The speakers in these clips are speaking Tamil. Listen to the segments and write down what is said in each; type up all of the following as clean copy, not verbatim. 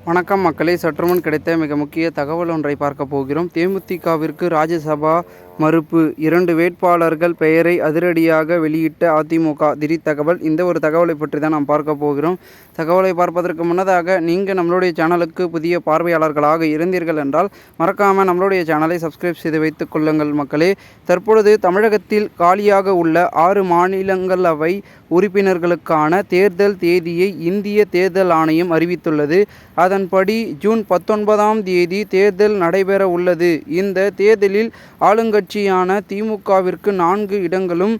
வணக்கம் மக்களே, சற்றுமுன் கிடைத்த மிக முக்கிய தகவல் ஒன்றை பார்க்க போகிறோம். தேமுதிகவிற்கு ராஜ்யசபா மறுப்பு, 2 வேட்பாளர்கள் பெயரை அதிரடியாக வெளியிட்ட அதிமுக திடீர் தகவல். இந்த ஒரு தகவலை பற்றி தான் நாம் பார்க்க போகிறோம். தகவலை பார்ப்பதற்கு முன்னதாக நீங்கள் நம்மளுடைய சேனலுக்கு புதிய பார்வையாளர்களாக இருந்தீர்கள் என்றால் மறக்காமல் நம்மளுடைய சேனலை சப்ஸ்கிரைப் செய்து வைத்துக் கொள்ளுங்கள் மக்களே. தற்பொழுது தமிழகத்தில் காலியாக உள்ள 6 மாநிலங்களவை உறுப்பினர்களுக்கான தேர்தல் தேதியை இந்திய தேர்தல் ஆணையம் அறிவித்துள்ளது. அதன்படி ஜூன் 19ஆம் தேதி தேர்தல் நடைபெற உள்ளது. இந்த தேர்தலில் ஆளுங்கட்சியான திமுகவிற்கு 4 இடங்களும்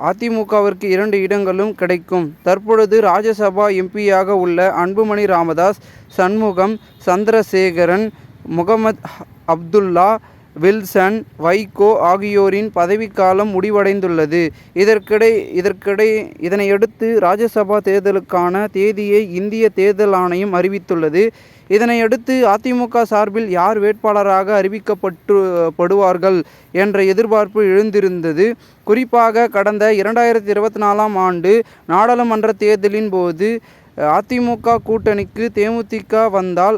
அதிமுகவிற்கு 2 இடங்களும் கிடைக்கும். தற்பொழுது ராஜ்யசபா எம்பியாக உள்ள அன்புமணி ராமதாஸ், சண்முகம், சந்திரசேகரன், முகமது அப்துல்லா, வில்சன், வைகோ ஆகியோரின் பதவிக்காலம் முடிவடைந்துள்ளது. இதனையடுத்து ராஜ்யசபா தேர்தலுக்கான தேதியை இந்திய தேர்தல் ஆணையம் அறிவித்துள்ளது. இதனையடுத்து அதிமுக சார்பில் யார் வேட்பாளராக அறிவிக்கப்படுவார்கள் என்ற எதிர்பார்ப்பு எழுந்திருந்தது. குறிப்பாக கடந்த 2024ஆம் ஆண்டு நாடாளுமன்ற தேர்தலின் போது அதிமுக கூட்டணிக்கு தேமுதிக வந்தால்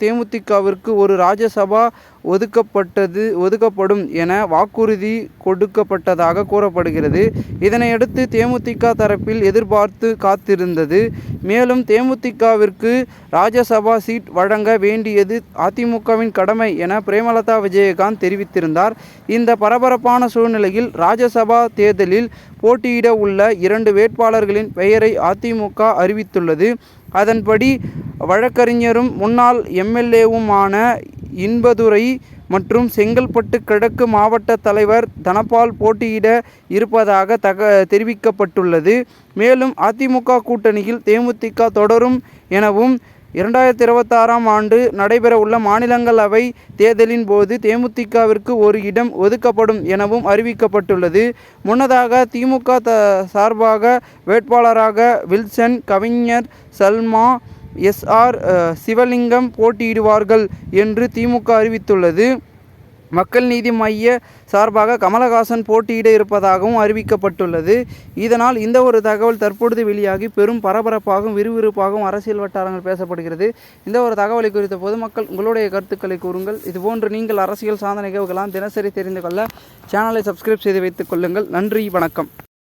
தேமுதிகவிற்கு ஒரு ராஜ்யசபா ஒதுக்கப்படும் என வாக்குறுதி கொடுக்கப்பட்டதாக கூறப்படுகிறது. இதனையடுத்து தேமுதிக தரப்பில் எதிர்பார்த்து காத்திருந்தது. மேலும் தேமுதிகவிற்கு ராஜ்யசபா சீட் வழங்க வேண்டியது அதிமுகவின் கடமை என பிரேமலதா விஜயகாந்த் தெரிவித்திருந்தார். இந்த பரபரப்பான சூழ்நிலையில் ராஜ்யசபா தேர்தலில் போட்டியிட உள்ள 2 வேட்பாளர்களின் பெயரை அதிமுக அறிவித்துள்ளது. அதன்படி வழக்கறிஞரும் முன்னாள் எம்எல்ஏவுமான இன்பதுரை மற்றும் செங்கல்பட்டு கிழக்கு மாவட்ட தலைவர் தனபால் போட்டியிட இருப்பதாக தெரிவிக்கப்பட்டுள்ளது. மேலும் அதிமுக கூட்டணியில் தேமுதிக தொடரும் எனவும் 2026ஆம் ஆண்டு நடைபெற உள்ள மாநிலங்களவை தேர்தலின் போது தேமுதிகவிற்கு ஒரு இடம் ஒதுக்கப்படும் எனவும் அறிவிக்கப்பட்டுள்ளது. முன்னதாக திமுக சார்பாக வேட்பாளராக வில்சன், கவிஞர் சல்மா, SR சிவலிங்கம் போட்டியிடுவார்கள் என்று திமுக அறிவித்துள்ளது. மக்கள் நீதி மய்ய சார்பாக கமலஹாசன் போட்டியிட இருப்பதாகவும் அறிவிக்கப்பட்டுள்ளது. இதனால் இந்த ஒரு தகவல் தற்பொழுது வெளியாகி பெரும் பரபரப்பாகவும் விறுவிறுப்பாகவும் அரசியல் வட்டாரங்கள் பேசப்படுகிறது. இந்த ஒரு தகவலை குறித்த பொதுமக்கள் உங்களுடைய கருத்துக்களை கூறுங்கள். இதுபோன்று நீங்கள் அரசியல் சாதனை நிகழ்வுகளாம் தினசரி தெரிந்து கொள்ள சேனலை சப்ஸ்கிரைப் செய்து வைத்துக் கொள்ளுங்கள். நன்றி, வணக்கம்.